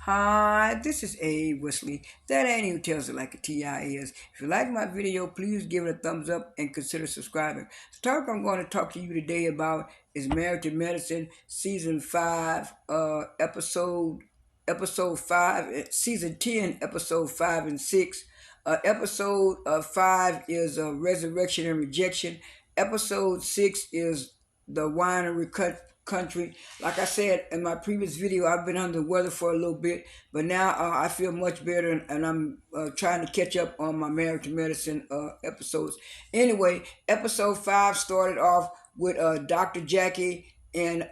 Hi, this is A. Wesley. That ain't even tells it like a TI is. If you like my video, please give it a thumbs up and consider subscribing. The topic I'm going to talk to you today about is Married to Medicine, Season 5, Episode 5, Season 10, Episode 5 and 6. Episode 5 is Resurrection and Rejection. Episode 6 is the Whine Country. Like I said in my previous video, I've been under the weather for a little bit, but now I feel much better, and I'm trying to catch up on my Married to Medicine episodes. Anyway, episode 5 started off with Dr. Jackie and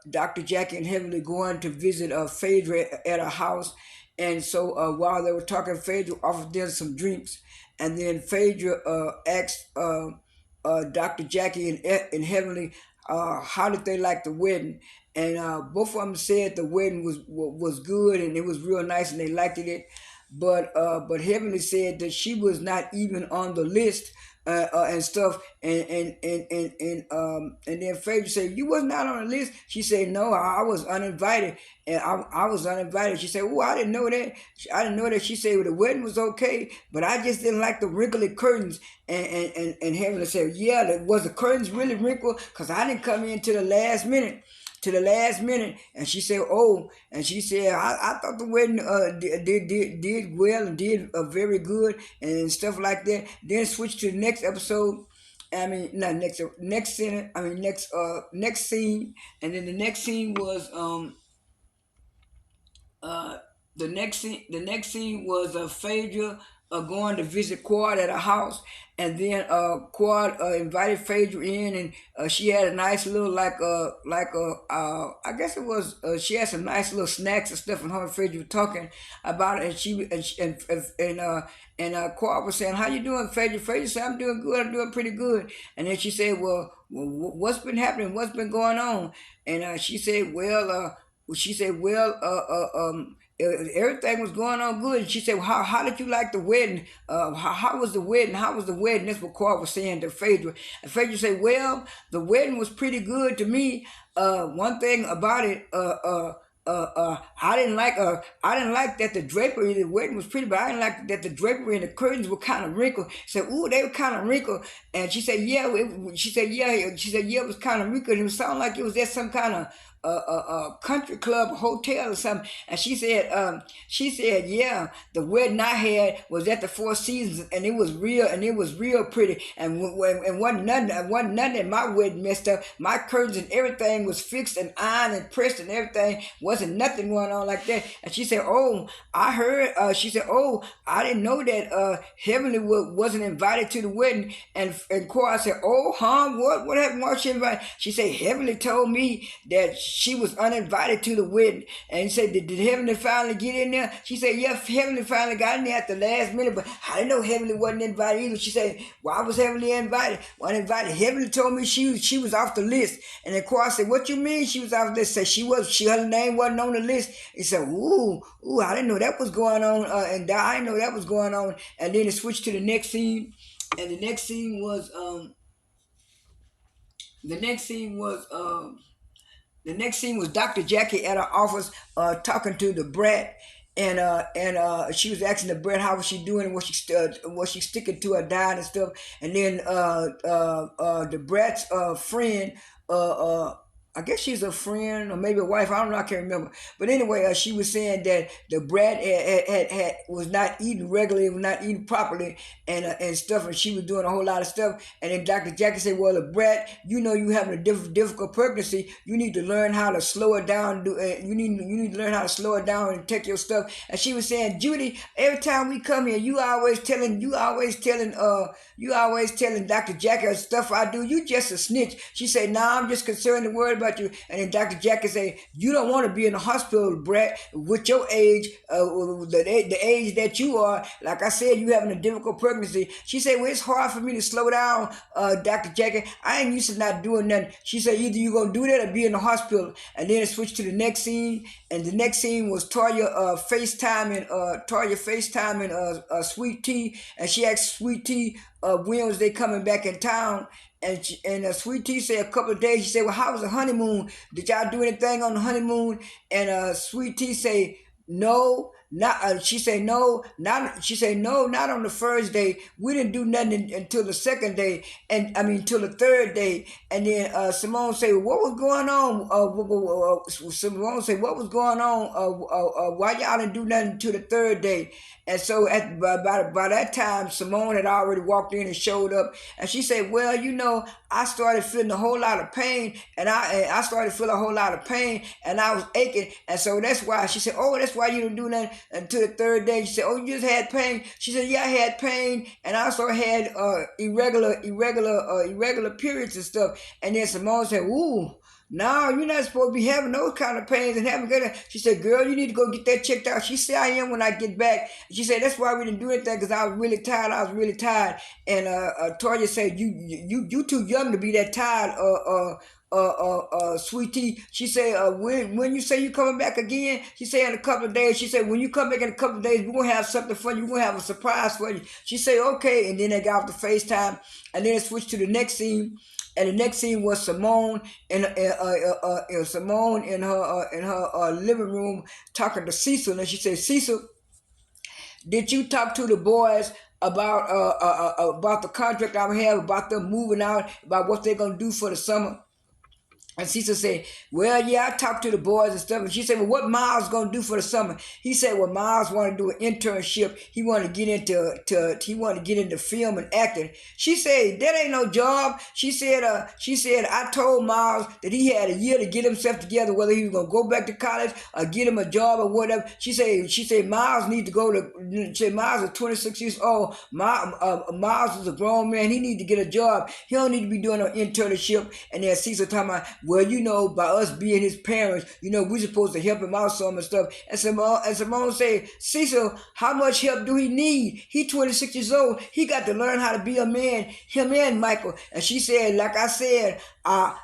Heavenly going to visit Phaedra at her house. And so while they were talking, Phaedra offered them some drinks, and then Phaedra asked Dr. Jackie and Heavenly how did they like the wedding. And both of them said the wedding was good and it was real nice and they liked it. But Heavenly said that she was not even on the list and stuff. And then Phaedra said, "You was not on the list." She said, "No, I was uninvited." And I was uninvited. She said, "Oh, I didn't know that. I didn't know that." She said, "Well, the wedding was okay, but I just didn't like the wrinkly curtains." And Heavenly said, "Yeah, was the curtains really wrinkled? Because I didn't come in to the last minute." And she said, "Oh," and she said, I thought the wedding did well and did very good and stuff like that." Then switch to the next episode. I mean, not next scene. I mean, next scene. And then the next scene was uh, the next scene was Phaedra going to visit Quad at her house, and then Quad invited Phaedra in, and she had a nice little I guess it was she had some nice little snacks and stuff, and her and Phaedra were talking about it, and Quad was saying, "How you doing, Phaedra?" Phaedra said, "I'm doing good. I'm doing pretty good." And then she said, "What's been happening? What's been going on?" And she said, everything was going on good. And she said, "Well, how did you like the wedding? How was the wedding? How was the wedding?" That's what Carl was saying to Phaedra. And Phaedra said, "Well, the wedding was pretty good to me. One thing about it, I didn't like that the drapery, the wedding was pretty, but I didn't like that the drapery and the curtains were kind of wrinkled." She said, "Ooh, they were kind of wrinkled." And she said, "Yeah." She said, "Yeah, it was kind of wrinkled. It sounded like it was at some kind of country club hotel or something." And she said, "Yeah, the wedding I had was at the Four Seasons, and it was real pretty. And wasn't nothing at my wedding messed up. My curtains and everything was fixed and ironed and pressed and everything. Wasn't nothing going on like that." And she said, "Oh, I heard." She said, "Oh, I didn't know that Heavenly wasn't invited to the wedding." And Cora said, "Oh, huh? What happened? Why she invited?" She said, "Heavenly told me that she was uninvited to the wedding." And he said, did Heavenly finally get in there?" She said, "Yeah, Heavenly finally got in there at the last minute, but I didn't know Heavenly wasn't invited either." She said, "Why was Heavenly invited?" "Well, invited. Heavenly told me she was off the list." And then Cora said, "What you mean she was off the list?" Said her name wasn't on the list. He said, "Ooh, I didn't know that was going on, and I didn't know that was going on." And then it switched to the next scene, and the next scene was Dr. Jackie at her office talking to the brat, and she was asking the brat how was she doing and was she sticking to her diet and stuff. And then the brat's friend, I guess she's a friend or maybe a wife. I don't know. I can't remember. But anyway, she was saying that the brat was not eating regularly, was not eating properly, and stuff, and she was doing a whole lot of stuff. And then Dr. Jackie said, "Well, the brat, you having a difficult pregnancy. You need to learn how to slow it down. You need to learn how to slow it down and take your stuff." And she was saying, "Judy, every time we come here, you always telling Dr. Jackie stuff I do. You just a snitch." She said, "Nah, I'm just concerned and worried about you." And then Dr. Jackie said, "You don't want to be in the hospital, brat, with your age, the age that you are. Like I said, you having a difficult pregnancy." She said, "Well, it's hard for me to slow down, Dr. Jackie. I ain't used to not doing nothing." She said, "Either you gonna do that or be in the hospital." And then it switched to the next scene, and the next scene was FaceTiming Sweet Tea, and she asked Sweet Tea when was they coming back in town. And Sweet Tea said a couple of days. She said, "Well, how was the honeymoon? Did y'all do anything on the honeymoon?" And Sweet Tea say, no, not she said no, not she said no, not on the first day. We didn't do nothing until the second day, and I mean till the third day. And then Simone said, "What was going on?" Simone said, "What was going on? Why y'all didn't do nothing until the third day?" And so by that time, Simone had already walked in and showed up, and she said, "Well, I started feeling a whole lot of pain, and I started feeling a whole lot of pain, and I was aching, and so that's why." She said, "Oh, that's why you didn't do nothing until the third day." She said, "Oh, you just had pain." She said, "Yeah, I had pain, and I also had irregular periods and stuff." And then Simone said, "Ooh." No, you're not supposed to be having those kind of pains and having good. She said, "Girl, you need to go get that checked out." She said, "I am when I get back." She said, "That's why we didn't do anything because I was really tired. I was really tired." And Toya said, "You too young to be that tired, sweetie." She said, when you say you coming back again," she said, "in a couple of days." She said, "When you come back in a couple of days, we're gonna have something for you. We're gonna have a surprise for you." She said, "Okay." And then they got off the FaceTime, and then it switched to the next scene. And the next scene was Simone in Simone in her living room talking to Cecil, and she said, "Cecil, did you talk to the boys about the contract I have, about them moving out, about what they're gonna do for the summer?" And Cecil said, "Well, yeah, I talked to the boys and stuff." And she said, "Well, what Miles gonna do for the summer?" He said, "Well, Miles wanted to do an internship. He wanted to get into film and acting." She said, "That ain't no job." She said, "I told Miles that he had a year to get himself together, whether he was gonna go back to college or get him a job or whatever." She said Miles needs to go to. She said Miles is 26 years old. Miles is a grown man. He needs to get a job. He don't need to be doing an internship. And then Cecil talking about, "Well, by us being his parents, we're supposed to help him out some and stuff." And Simone said, "Cecil, how much help do he need? He 26 years old. He got to learn how to be a man, him and Michael." And she said, "Like I said, I'll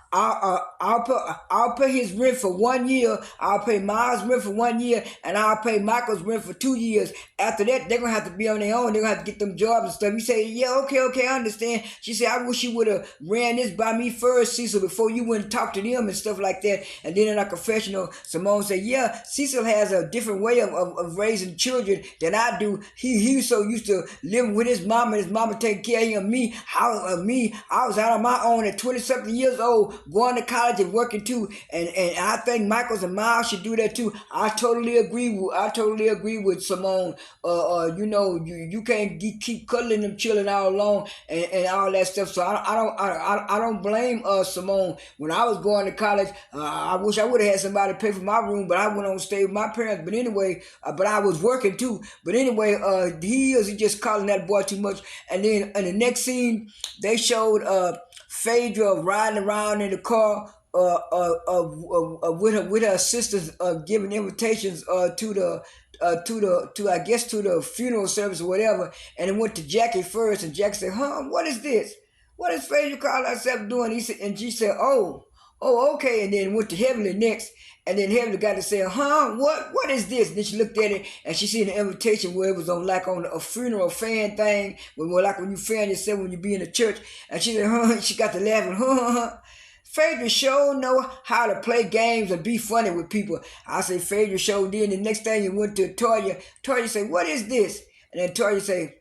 pay his rent for 1 year. I'll pay Miles' rent for 1 year, and I'll pay Michael's rent for 2 years. After that, they're gonna have to be on their own. They're gonna have to get them jobs and stuff." He said, "Yeah, okay, I understand." She said, "I wish you would have ran this by me first, Cecil, before you went and talked to them and stuff like that." And then in our confessional, Simone said, "Yeah, Cecil has a different way of raising children than I do. He's so used to living with his mama, and his mama taking care of him. I was out on my own at 20 something years old, going to college and working too. And I think Michaels and Miles should do that too." I totally agree with Simone. You can't keep cuddling them children all alone and all that stuff. So I don't blame Simone. When I was going to college, I wish I would have had somebody pay for my room, but I went on to stay with my parents. But anyway, but I was working too. But anyway, he just calling that boy too much. And then in the next scene, they showed Phaedra riding around in the car with her sisters, giving invitations to I guess to the funeral service or whatever. And it went to Jackie first, and Jackie said, "Huh, what is this? What is Phaedra call herself doing?" And she said, "Oh, okay." And then went to Heavenly next. And then Heavenly got to say, "Huh, what is this?" And then she looked at it, and she seen the invitation where it was on a funeral fan thing, like when you fan yourself when you be in the church. And she said, "Huh," she got to laughing, "Huh." Phaedra sure know how to play games and be funny with people. I say Phaedra sure did. The next thing you went to Toya. Toya said, "What is this?" And then Toya say,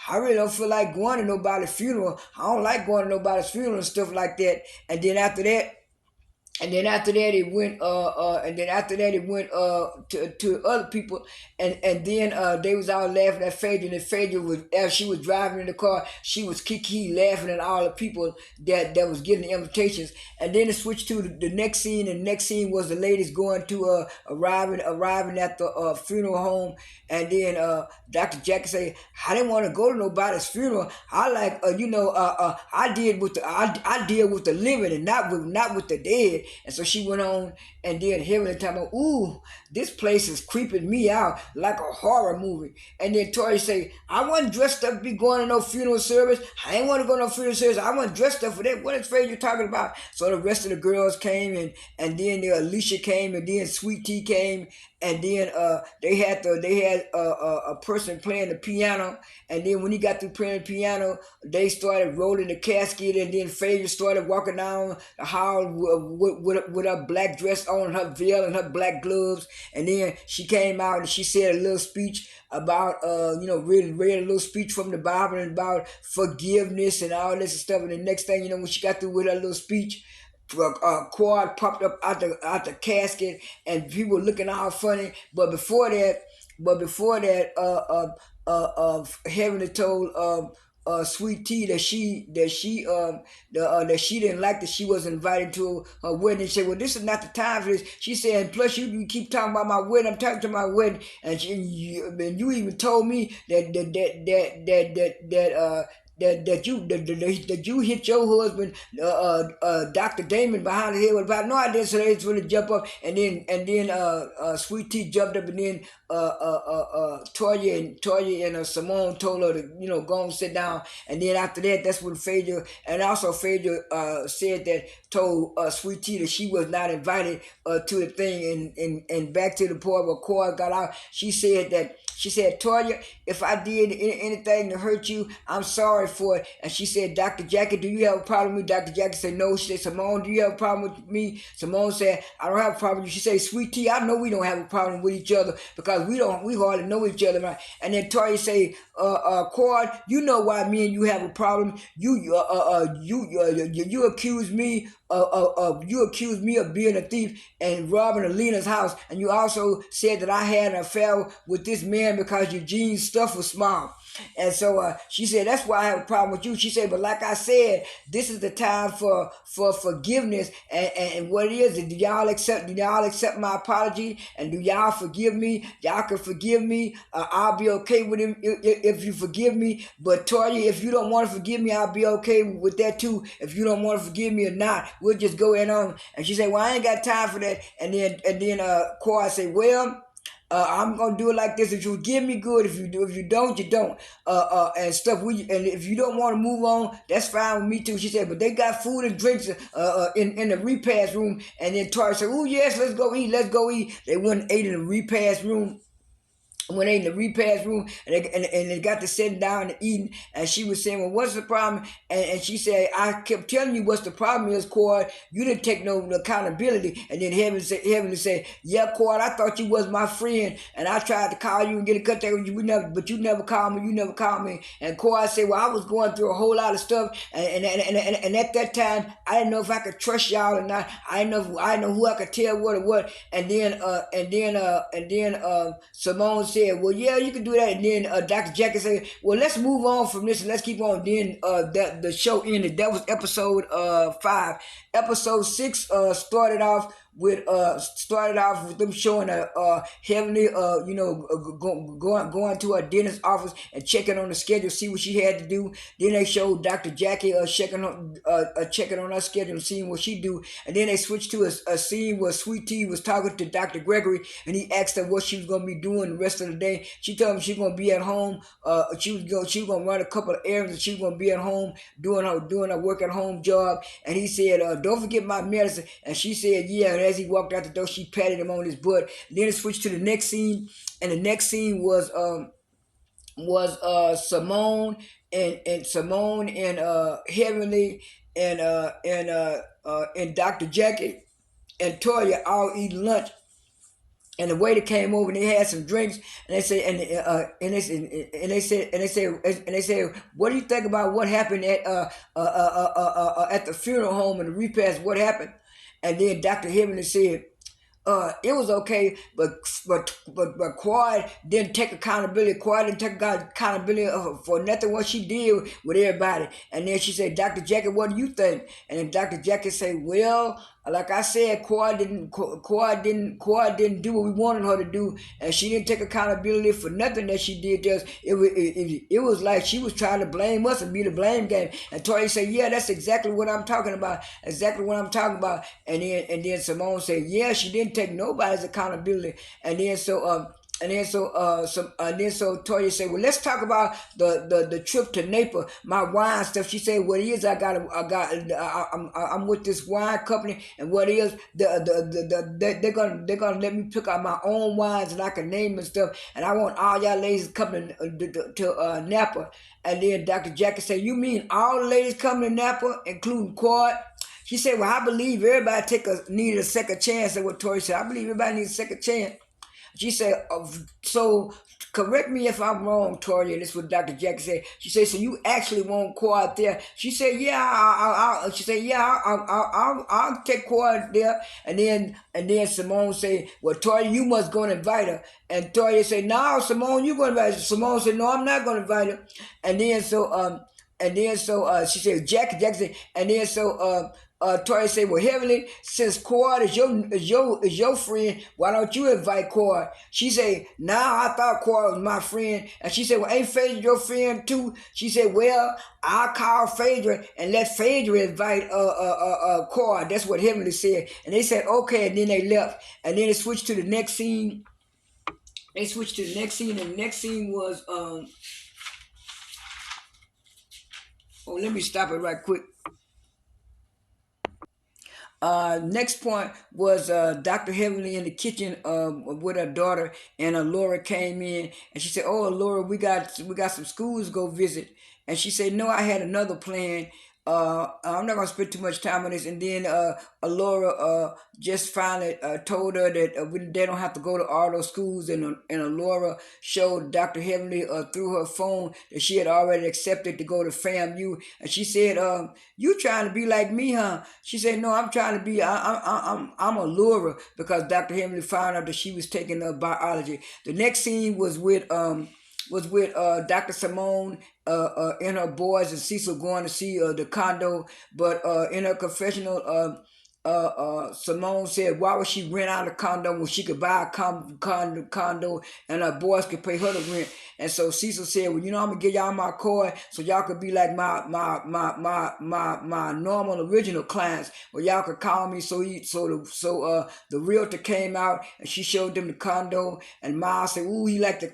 "I really don't feel like going to nobody's funeral. I don't like going to nobody's funeral and stuff like that." And then after that it went to other people, and then they was all laughing at Phaedra. And Phaedra was, as she was driving in the car, she was kiki laughing at all the people that was getting the invitations. And then it switched to the next scene, and the next scene was the ladies going to arriving at the funeral home. And then Dr. Jackie said, "I didn't want to go to nobody's funeral. I like I deal with the living and not with the dead." And so she went on, and then Heavenly time, "Ooh, this place is creeping me out like a horror movie." And then Tori say, "I wasn't dressed up to be going to no funeral service. I ain't want to go to no funeral service. I wasn't dressed up for that. What is Faye you talking about?" So the rest of the girls came, and then Alicia came, and then Sweet Tea came, and then they had a person playing the piano, and then when he got through playing the piano, they started rolling the casket, and then Phaedra started walking down the hall with her black dress on, her veil, and her black gloves, and then she came out and she said a little speech about read a little speech from the Bible and about forgiveness and all this stuff. And the next thing you know, when she got through with her little speech, quad popped up out the casket, and people were looking all funny. But before that, Heavenly told Sweet Tea that she didn't like that she was invited to her wedding. She said, "Well, this is not the time for this." She said, "And plus, you keep talking about my wedding. I'm talking to my wedding, and you even told me that you hit your husband, Dr. Damon, behind the head with about no idea." So they just really jump up, and then Sweet Tea jumped up, and then Toya and Simone told her to go and sit down, and then after that, that's when Phaedra, and also Phaedra said that, told Sweet Tea that she was not invited to the thing, and back to the point where Cora got out. She said, "Toya, if I did anything to hurt you, I'm sorry for it." And she said, "Dr. Jackie, do you have a problem with me?" Dr. Jackie said, "No." She said, "Simone, do you have a problem with me?" Simone said, "I don't have a problem with you." She said, "Sweet Tea, I know we don't have a problem with each other because we hardly know each other, right?" And then Toya say, "Cord, you know why me and you have a problem. You accuse me of being a thief and robbing Alina's house, and you also said that I had an affair with this man because Eugene's stuff was small." And so she said, "That's why I have a problem with you." She said, "But like I said, this is the time for forgiveness, and what it is, do y'all accept my apology, and do y'all forgive me? Y'all can forgive me. I'll be okay with him if you forgive me. But Toya, if you don't want to forgive me, I'll be okay with that too. If you don't want to forgive me or not, we'll just go in on." And she said, "Well, I ain't got time for that." And then Cora said, "Well, I'm gonna do it like this. If you give me, good. If you don't, you don't. And stuff. And if you don't want to move on, that's fine with me too." She said, "But they got food and drinks in the repast room." And then Tori said, "Oh yes, let's go eat. Let's go eat." They went and ate in the repast room. When they in the repast room, and they got to sitting down and eating, and she was saying, "Well, what's the problem?" And she said, "I kept telling you what's the problem is, Cord. You didn't take no accountability." And then Heaven said, "Yeah, Cord, I thought you was my friend, and I tried to call you and get in contact with you, but you never called me. You never called me." And Cord said, "Well, I was going through a whole lot of stuff, and at that time, I didn't know if I could trust y'all or not. I didn't know who I could tell what or what." And then Simone said, "Well, yeah, you can do that." And then Dr. Jackie said, "Well, let's move on from this and let's keep on." Then the show ended. That was episode 5. Episode 6 started off with them showing Heavenly going to her dentist office and checking on the schedule, see what she had to do. Then they showed Dr. Jackie checking on her schedule and seeing what she do. And then they switched to a scene where Sweet Tea was talking to Dr. Gregory, and he asked her what she was gonna be doing the rest of the day. She told him she's gonna be at home. She was gonna run a couple of errands, and she was gonna be at home doing her work at home job. And he said, "Don't forget my medicine." And she said, "Yeah." And as he walked out the door, she patted him on his butt. And then it switched to the next scene, and the next scene was Simone and Heavenly and Dr. Jackie and Toya all eating lunch. And the waiter came over and they had some drinks, and they said, "What do you think about what happened at the funeral home and the repast? What happened?" And then Dr. Heavenly said, "It was okay, but Quad didn't take accountability. Quad didn't take accountability for nothing what she did with everybody." And then she said, "Dr. Jackie, what do you think?" And then Dr. Jackie said, "Well, like I said, Quad didn't do what we wanted her to do, and she didn't take accountability for nothing that she did to us. It was like she was trying to blame us and be the blame game." And Tori said, "Yeah, that's exactly what I'm talking about. Exactly what I'm talking about." And then Simone said, "Yeah, she didn't take nobody's accountability." And then And then so Toya said, well, let's talk about the trip to Napa, my wine stuff. She said, what it is, I'm with this wine company, and what it is, they're gonna let me pick out my own wines and I can name and stuff, and I want all y'all ladies coming to Napa. And then Dr. Jackie said, you mean all the ladies coming to Napa, including Quad? She said, well, I believe everybody needed a second chance. That's what Tori said. I believe everybody needs a second chance. She said, so correct me if I'm wrong, Toya. This is what Dr. Jackie said. She said, so you actually want Quad there? She said, yeah. She said, yeah. I'll take Quad there. And then Simone said, well, Toya, you must go and invite her. And Toya said, no, Simone, you going to invite her. Simone said, no, I'm not going to invite her. And then so she said, Jackie said, and then so Toya said, well, Heavenly, since Quad is your friend, why don't you invite Quad? She said, nah, I thought Quad was my friend. And she said, well, ain't Phaedra your friend too? She said, well, I'll call Phaedra and let Phaedra invite Quad. That's what Heavenly said. And they said, okay, and then they left. And then they switched to the next scene. And the next scene was let me stop it right quick. Next point was Dr. Heavenly in the kitchen with her daughter, and Laura came in, and she said, "Oh, Laura, we got some schools to go visit." And she said, "No, I had another plan. I'm not gonna spend too much time on this." And then Laura just finally told her that they don't have to go to all those schools, and Laura showed Dr. Heavenly through her phone that she had already accepted to go to FAMU. And she said, "You trying to be like me, huh?" She said, "No, I'm trying to be. I'm a Laura," because Dr. Heavenly found out that she was taking biology. The next scene was with Dr. Simone and her boys and Cecil going to see the condo. But in her confessional, Simone said, why would she rent out a condo when she could buy a condo and her boys could pay her the rent? And so Cecil said, well, I'm gonna give y'all my card so y'all could be like my normal original clients, where y'all could call me. The realtor came out and she showed them the condo, and Miles said, ooh, he liked the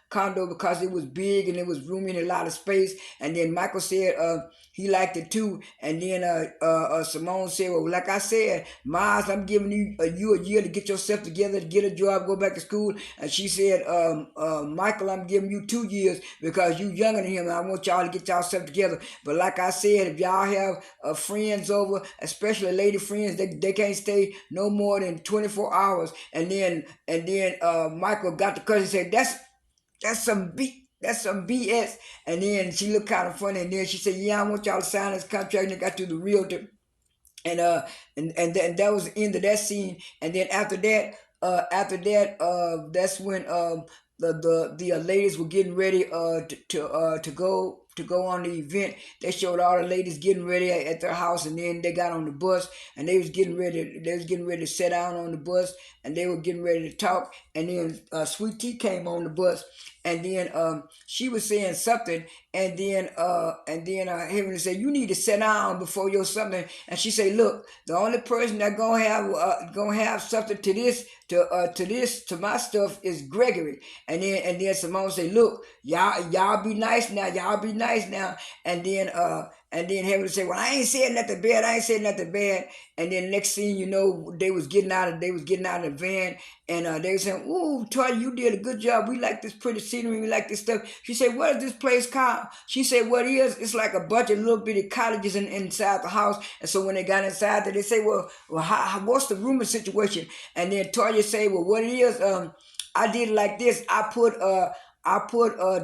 condo because it was big and it was roomy and a lot of space. And then Michael said he liked it too. And then Simone said, well, like I said, Miles, I'm giving you a year to get yourself together, to get a job, go back to school. And she said, Michael, I'm giving you 2 years because you younger than him, and I want y'all to get yourself together. But like I said, if y'all have friends over, especially lady friends, they can't stay no more than 24 hours. And then Michael got the cousin and said, that's some BS. And then she looked kind of funny, and then she said, yeah, I want y'all to sign this contract. And they got to the realtor. And that was the end of that scene. And then after that, that's when the ladies were getting ready to go on the event. They showed all the ladies getting ready at their house, and then they got on the bus, and they was getting ready to sit down on the bus, and they were getting ready to talk. And then Sweet Tea came on the bus, and then she was saying something, and then Heavenly said, you need to sit down before your something. And she said, look, the only person that gonna have something to my stuff is Gregory. And then Simone said, look, y'all be nice now. And then Heavenly said, well, I ain't saying nothing bad. And then next thing you know, they was getting out of the van, and they were saying, ooh, Toya, you did a good job. We like this pretty scenery. We like this stuff. She said, what is this place called? She said, what it is, it's like a bunch of little bitty cottages inside the house. And so when they got inside there, they say, well what's the rooming situation? And then Toya said, well, what it is, I did it like this. I put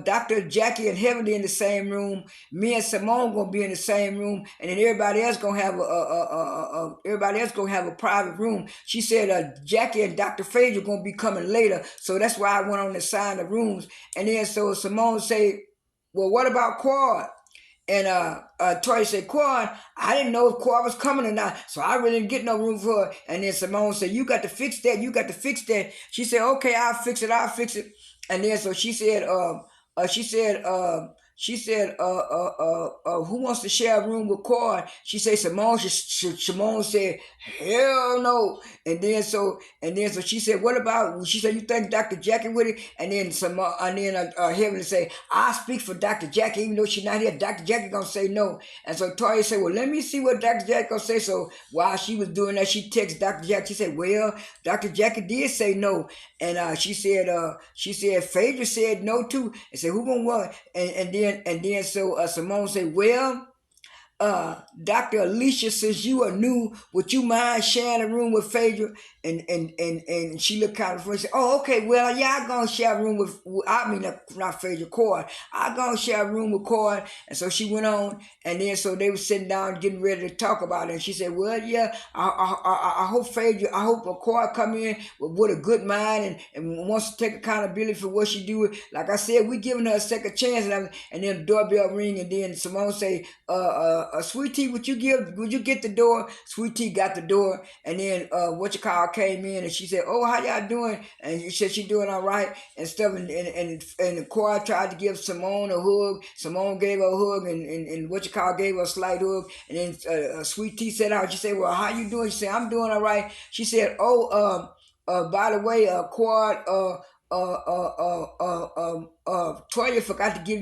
Dr. Jackie and Heavenly in the same room. Me and Simone gonna be in the same room, and then everybody else gonna have a private room. She said Jackie and Dr. Phaedra gonna be coming later, so that's why I went on to sign the rooms. And then so Simone said, well, what about Quad? And Toya said, Quad, I didn't know if Quad was coming or not, so I really didn't get no room for her. And then Simone said, you got to fix that. She said, okay, I'll fix it. And then so she said, who wants to share a room with Cord? She said Simone. Simone said, hell no. And then so she said, what about? She said, you think Dr. Jackie with it? And then Heavenly say, I speak for Dr. Jackie, even though she's not here. Dr. Jackie gonna say no. And so Toya said, well, let me see what Dr. Jackie gonna say. So while she was doing that, she texted Dr. Jackie. She said, well, Dr. Jackie did say no. And she said Phaedra said no too. And said, who gonna what? And then Simone said, well, Dr. Alicia, since you are new, would you mind sharing a room with Phaedra? And she looked kind of funny. She said, oh, okay, well, yeah, I'm going to share a room not Phaedra, Cord. I'm going to share a room with Cord. And so she went on, and then so they were sitting down getting ready to talk about it. And she said, well, yeah, I hope Phaedra, I hope Cord come in with a good mind and wants to take accountability for what she do. Like I said, we giving her a second chance. And then the doorbell ring, and then Simone say, Sweet Tea, would you get the door? Sweet Tea got the door, and then came in, and she said, oh, how y'all doing? And she said she doing all right and stuff, and the choir tried to give Simone a hug. Simone gave her a hug, and gave her a slight hug, and then Sweet Tea said out, she said, well, how you doing? She said, I'm doing all right. She said, oh, by the way, Quad, Toya forgot to get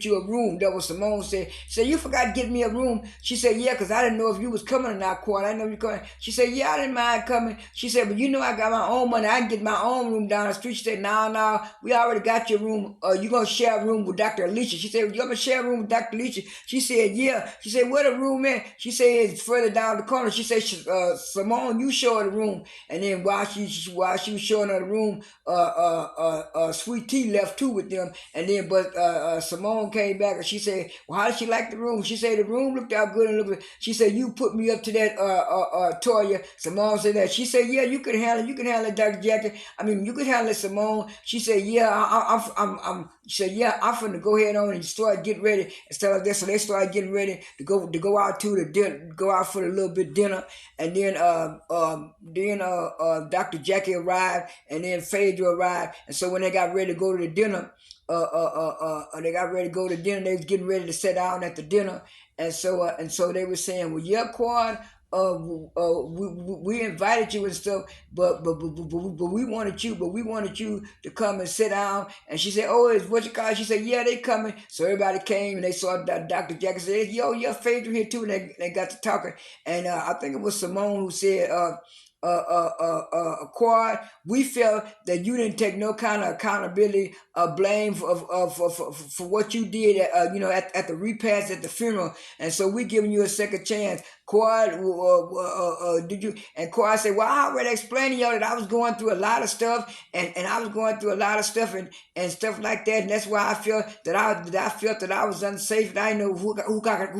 you a room. That was Simone said. You forgot to get me a room. She said, yeah, because I didn't know if you was coming or not, Quad. I didn't know you coming. She said, yeah, I didn't mind coming. She said, but you know I got my own money. I can get my own room down the street. She said, no, we already got your room. You gonna share a room with Dr. Alicia. She said, you gonna share a room with Dr. Alicia? She said, yeah. She said, where the room at? She said, it's further down the corner. She said, Simone, you show her the room. And then while she was showing her the room, Sweet Tea left too with them, and then Simone came back and she said, well, how did she like the room? She said the room looked out good and looked. She said, you put me up to that Toya. Simone said that. She said, yeah, you can handle it, Dr. Jackie. I mean, you could handle it, Simone. She said, yeah, she said, yeah, I'm finna go ahead on and start getting ready and stuff like that. So they started getting ready to go out to the dinner, go out for a little bit dinner, and then Dr. Jackie arrived, and then Phaedra arrived, and so when they got ready to go to the dinner, they got ready to go to dinner. They was getting ready to sit down at the dinner, and so they were saying, well, yeah, Quad, we invited you and stuff, but we wanted you to come and sit down. And she said, oh, it's what you call it? She said, yeah, they coming. So everybody came and they saw Dr. Jackson. Said, yo, yeah, Phaedra here too. And they got to talking, and I think it was Simone who said, Quad, we felt that you didn't take no kind of accountability, blame for what you did, at the repast at the funeral, and so we giving you a second chance. Quad, did you? And Quad said, well, I already explained to y'all that I was going through a lot of stuff, and I was going through a lot of stuff and stuff like that, and that's why I felt that I was unsafe, and I didn't know who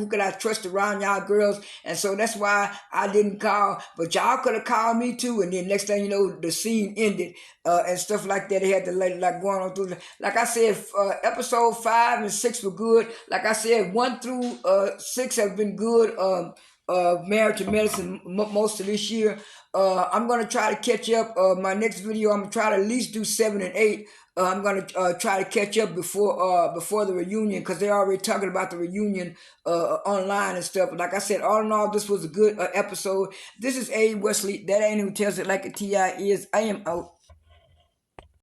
could I trust around y'all girls, and so that's why I didn't call, but y'all could have called me too. And then next thing you know, the scene ended, and stuff like that. They had to like going on through. Like I said, episode 5 and 6 were good. Like I said, 1 through 6 have been good. Married to Medicine most of this year. I'm gonna try to catch up. My next video, I'm gonna try to at least do 7 and 8. I'm gonna try to catch up before the reunion, because they're already talking about the reunion online and stuff. Like I said, all in all, this was a good episode. This is A. Wesley. That ain't who tells it like a Ti is. I am out.